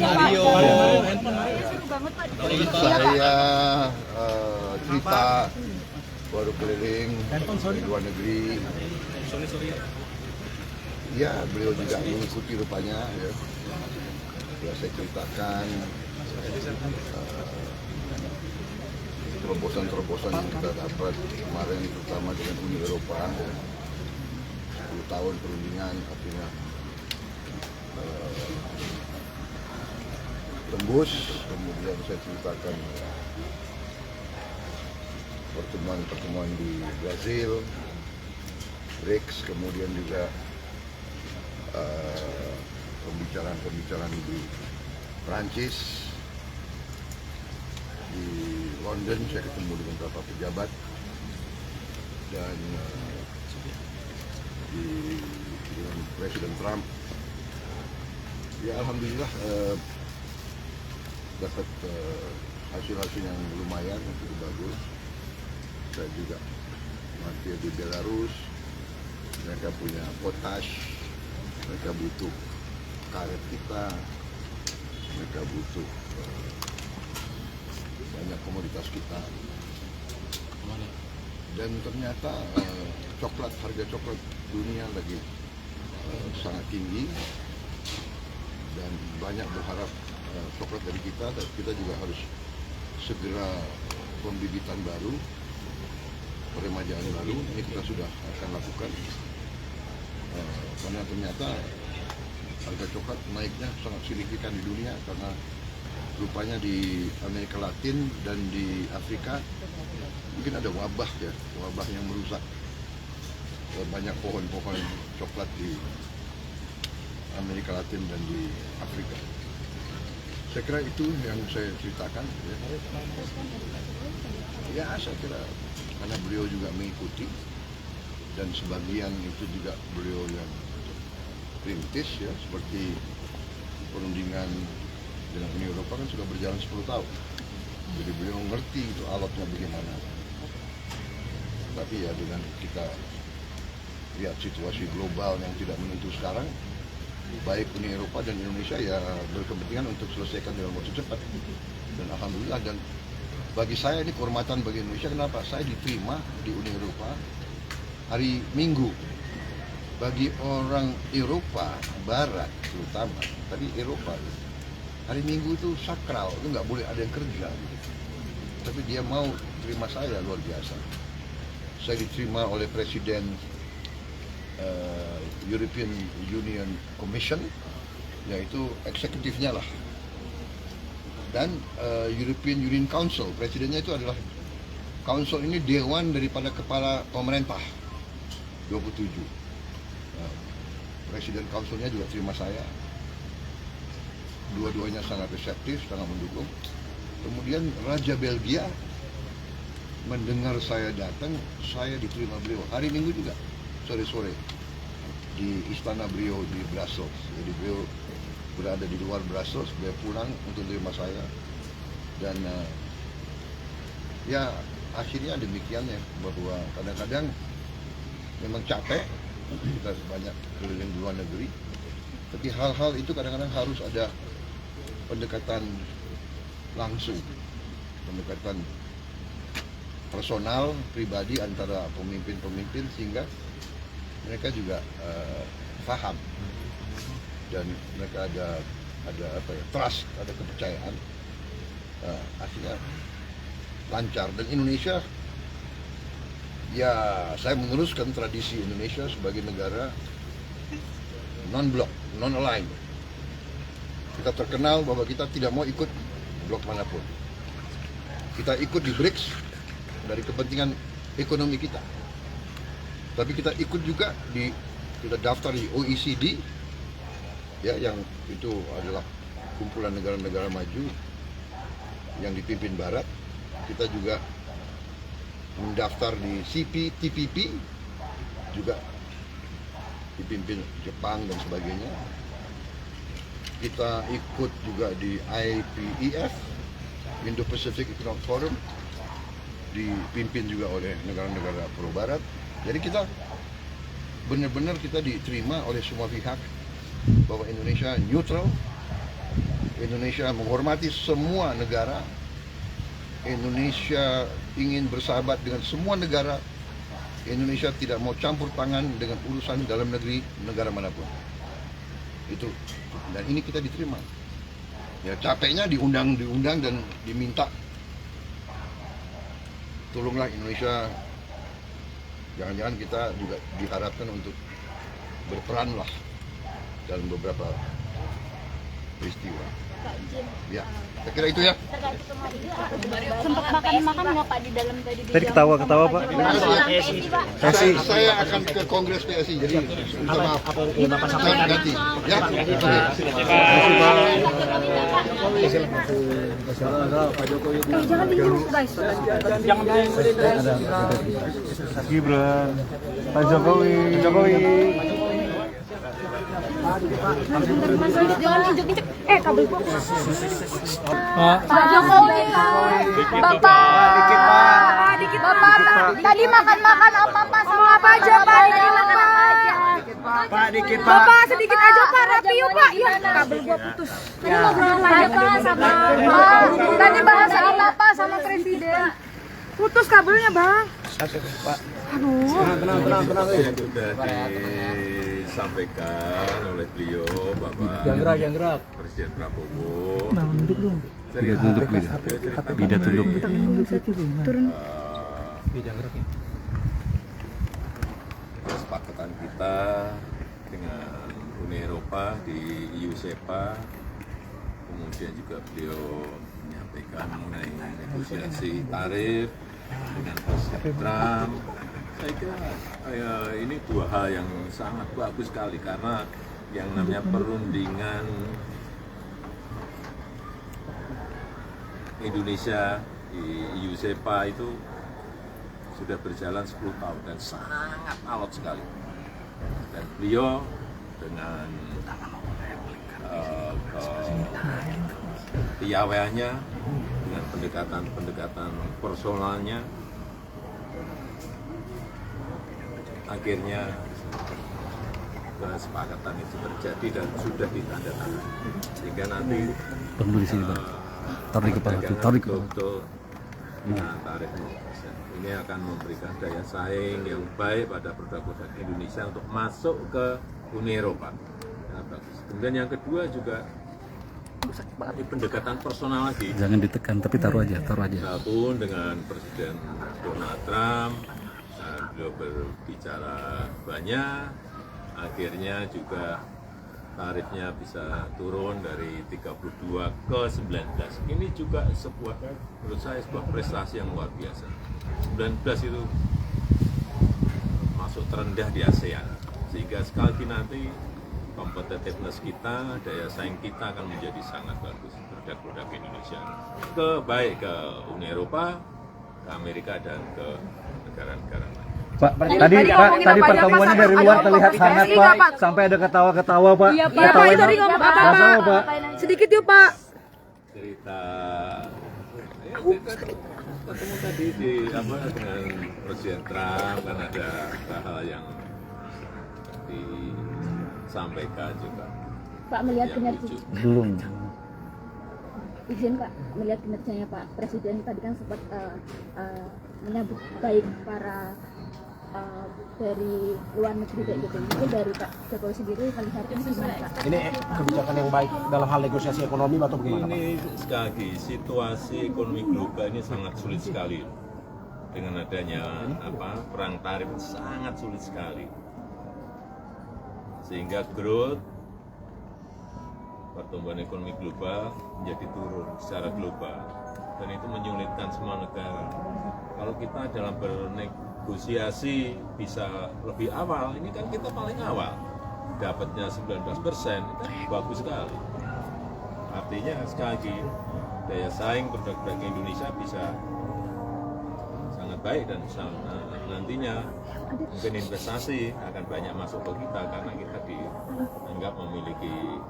Mario. Saya cerita baru keliling di luar negeri. Ya, beliau juga mengikuti rupanya. Ya, saya ceritakan terobosan-terobosan yang kita dapat kemarin, terutama dengan Uni Eropa. 10 tahun perundingan, artinya tembus. Kemudian saya ceritakan pertemuan di Brazil, BRICS, kemudian juga pembicaraan di Prancis, di London saya ketemu dengan beberapa pejabat, dan dengan Presiden Trump. Ya, alhamdulillah dapat hasil-hasil yang lumayan, cukup bagus. Saya juga mampir di Belarus, mereka punya potash, mereka butuh karet kita, mereka butuh banyak komoditas kita. Dan ternyata harga coklat dunia lagi sangat tinggi, dan banyak berharap coklat dari kita, dan kita juga harus segera pembibitan baru, peremajaan baru. Ini kita sudah akan lakukan, karena ternyata harga coklat naiknya sangat signifikan di dunia, karena rupanya di Amerika Latin dan di Afrika mungkin ada wabah yang merusak banyak pohon-pohon coklat di Amerika Latin dan di Afrika. Saya kira itu yang saya ceritakan. Ya, saya kira karena beliau juga mengikuti, dan sebagian itu juga beliau yang perintis, ya, seperti perundingan dengan Uni Eropa kan sudah berjalan 10 tahun. Jadi beliau ngerti itu alatnya bagaimana. Tapi ya, dengan kita lihat situasi global yang tidak menentu sekarang, baik Uni Eropa dan Indonesia ya berkepentingan untuk selesaikan dalam waktu cepat. Dan alhamdulillah, dan bagi saya ini kehormatan bagi Indonesia. Kenapa? Saya diterima di Uni Eropa hari Minggu. Bagi orang Eropa Barat terutama, tapi Eropa, hari Minggu itu sakral, itu nggak boleh ada yang kerja. Tapi dia mau terima saya, luar biasa. Saya diterima oleh Presiden European Union Commission, yaitu eksekutifnya lah, dan European Union Council, presidennya itu adalah council ini dewan daripada kepala pemerintah 27. Presiden councilnya juga terima saya, dua-duanya sangat reseptif, sangat mendukung. Kemudian Raja Belgia mendengar saya datang, saya diterima beliau hari Minggu juga, sore-sore di istana beliau di Brussels. Jadi beliau berada di luar Brussels, beliau pulang untuk terima saya, dan ya akhirnya demikiannya, bahwa kadang-kadang memang capek, kita banyak keliling di luar negeri, tapi hal-hal itu kadang-kadang harus ada pendekatan langsung, pendekatan personal, pribadi antara pemimpin-pemimpin, sehingga mereka juga paham, dan mereka ada trust, ada kepercayaan. Akhirnya lancar. Dan Indonesia, ya, saya meneruskan tradisi Indonesia sebagai negara non-blok, non-aligned. Kita terkenal bahwa kita tidak mau ikut blok manapun. Kita ikut di BRICS dari kepentingan ekonomi kita. Tapi kita ikut juga kita daftar di OECD, ya, yang itu adalah kumpulan negara-negara maju yang dipimpin Barat. Kita juga mendaftar di CPTPP, juga dipimpin Jepang dan sebagainya. Kita ikut juga di IPEF, Indo-Pacific Economic Forum, dipimpin juga oleh negara-negara pro-Barat. Jadi kita benar-benar kita diterima oleh semua pihak, bahwa Indonesia neutral, Indonesia menghormati semua negara. Indonesia ingin bersahabat dengan semua negara. Indonesia tidak mau campur tangan dengan urusan dalam negeri negara manapun. Itu, dan ini kita diterima. Ya capeknya diundang dan diminta. Tolonglah Indonesia. Jangan-jangan kita juga diharapkan untuk berperan lah dalam beberapa peristiwa. Kak Jim, Ya, saya kira itu ya. terkait kemarin sempat makan-makan nggak Pak di dalam tadi? Tadi ketawa-ketawa Pak. Saya akan ke Kongres PSI, jadi minta maaf. Saya ganti. Ya. Jangan dulu guys. Gibran, Pak Jokowi. Jangan injek-injek. Kabel gua. Pak Jokowi. Bapak. Dikit Bapak. Tadi makan-makan apa sama Pak Jokowi? Tadi makan apa aja? Pak dikit Pak. Bapak sedikit aja Pak, rapi yuk Pak. Ya, kabel gua putus. Tadi ngobrol apa aja Pak sama Pak? Tadi bahas apa sama Presiden? Putus kabelnya Bang. Aduh. Tenang. Sudah disampaikan oleh beliau Bapak Presiden Prabowo. Tidak tunduk. Kesepakatan kita dengan Uni Eropa di EU SEPA, kemudian juga beliau menyampaikan mengenai negosiasi tarif dengan Presiden Trump. Saya kira ini dua hal yang sangat bagus sekali karena yang namanya perundingan Indonesia di EU SEPA itu sudah berjalan 10 tahun dan sangat alot sekali. Dan beliau dengan piawaiannya, dengan pendekatan personalnya, akhirnya kesepakatan itu terjadi dan sudah ditandatangani. Sehingga nanti Tunggu di sini Pak. Tarik kepala tuh, dengan tarif 0%. Ini akan memberikan daya saing yang baik pada produk-produk Indonesia untuk masuk ke Uni Eropa. Nah, bagus. Kemudian yang kedua juga di pendekatan personal lagi. Jangan ditekan tapi taruh aja. Walaupun dengan Presiden Donald Trump, beliau berbicara banyak, akhirnya juga tarifnya bisa turun dari 32 ke 19. Ini juga menurut saya sebuah prestasi yang luar biasa. 19 itu masuk terendah di ASEAN, sehingga sekali lagi nanti competitiveness kita, daya saing kita akan menjadi sangat bagus produk-produk Indonesia. Baik ke Uni Eropa, ke Amerika, dan ke negara-negara lain. Pak, tadi pertemuannya dari luar terlihat hangat Pak, sampai ada ketawa-ketawa Pak. Iya Pak, itu tadi ngomong apa Pak? Sedikit yuk Pak. Cerita ketemu tadi dengan Presiden Trump, kan ada hal yang disampaikan juga. Pak melihat kinerja. Belum. Izin Pak, melihat kinerjanya Pak Presiden tadi kan sempat menyambut baik para dari luar negeri kayak gitu. Itu dari Pak Jokowi sendiri melihatnya gimana Pak? Ini kebijakan yang baik dalam hal negosiasi ekonomi atau bagaimana Pak? Ini sekali lagi situasi ekonomi global ini sangat sulit sekali. Dengan adanya perang tarif sangat sulit sekali. Sehingga growth pertumbuhan ekonomi global menjadi turun secara global, dan itu menyulitkan semua negara. Kalau kita dalam bernegosiasi bisa lebih awal, ini kan kita paling awal, dapatnya 19%, itu bagus sekali. Artinya sekali lagi, daya saing produk-produk Indonesia bisa sangat baik, dan nantinya mungkin investasi akan banyak masuk ke kita karena kita dianggap memiliki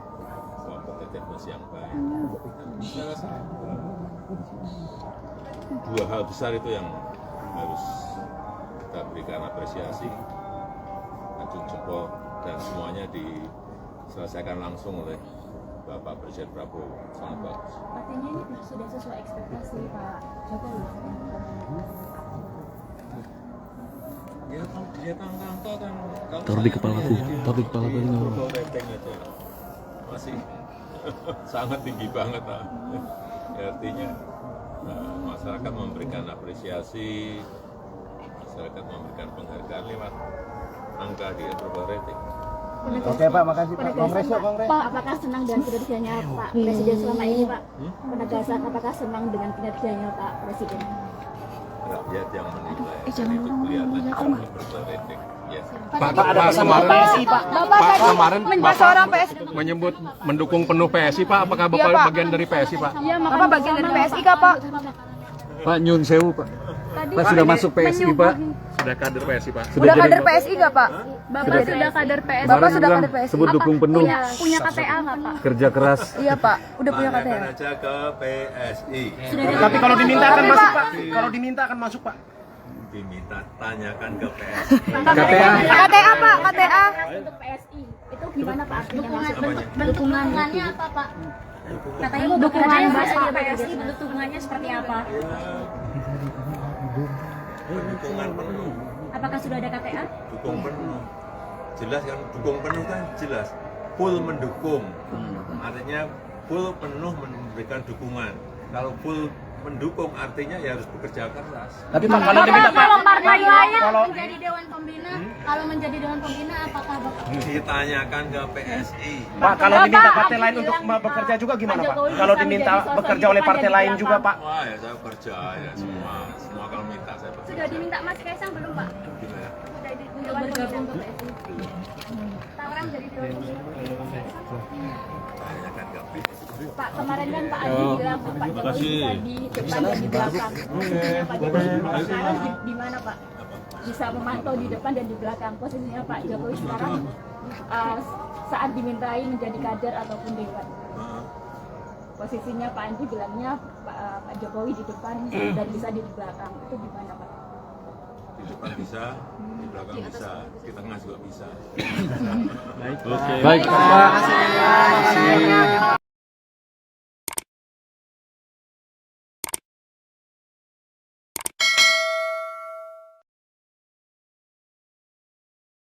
kompetitiveness yang baik. Saya rasa dua hal besar itu yang harus kita berikan apresiasi, acung jempol, dan semuanya diselesaikan langsung oleh Bapak Presiden Prabowo sangat bagus. Artinya ini sudah sesuai ekspektasi Pak Jokowi. Ya kalau dilihat angka-angka kan Taruh di kepalaku, taruh di kepalaku ini. Global ranking aja masih sangat tinggi banget lah. Ya, artinya masyarakat memberikan apresiasi, masyarakat memberikan penghargaan lewat angka di global rating. Oke Pak, makasih Pak. Kongres yuk, kongres. Pak, apakah senang dengan kinerjanya Pak Presiden selama ini Pak? Penegasan apakah senang dengan kinerjanya Pak Presiden? Rakyat yang menilai. Jangan itu kelihatan di global rating. Yes. Pak ada pesan kemarin PSI Pak. Pak kemarin Bapak menyebut mendukung penuh PSI Pak. Apakah Bapak bagian dari PSI Pak? Iya, Bapak bagian dari PSI kah, Pak? Pak Nyun Sewu Pak. Pak sudah masuk PSI Pak. Sudah kader PSI Pak. Udah kader PSI nggak, Pak? Bapak sudah kader PSI. Bapak sudah kader PSI. Sebut dukung penuh. Punya KTA nggak Pak? Kerja keras. Iya, Pak. Udah punya KTP. Tanyakan aja ke PSI. Tapi kalau diminta akan masuk Pak. Kalau diminta akan masuk Pak. Diminta tanyakan ke PSI. KTA. KTA, Pak. KTA. Untuk PSI itu gimana Pak? Dukungannya apa Pak? Katanya mau Dukungan bekerja Pak sama PSI, bentuk dukungannya seperti apa? Dukungan penuh. Apakah sudah ada KTA? Dukung penuh. Jelas kan, dukung penuh kan jelas. Full mendukung. Artinya full penuh memberikan dukungan. Kalau full mendukung artinya ya harus bekerja keras. Tapi Pak kalau diminta Pak. partai lain Kalau menjadi Dewan Pembina, kalau menjadi Dewan Pembina apakah Bapak? Ditanyakan ke PSI. Pak kalau diminta partai lain untuk bekerja juga gimana Pak? Kalau diminta bekerja oleh partai lain juga Pak. Wah ya saya kerja ya semua kalau minta saya bekerja. Sudah diminta Mas Kaisang belum Pak? Gimana? Sudah bergabung ke PSI. Tawaran jadi Dewan Pembina. Tanyakan ke PSI. Pak kemarin kan Pak Adi bilang Pak Jokowi bisa di depan dan di belakang. Posisinya Pak Jokowi sekarang di mana Pak? Bisa memantau di depan dan di belakang. Posisinya Pak Jokowi sekarang saat dimintai menjadi kader ataupun dewan. Posisinya Pak Andi bilangnya Pak Jokowi di depan dan bisa di belakang. Itu gimana Pak? Di depan bisa, di belakang bisa, di tengah juga bisa. Baik Pak.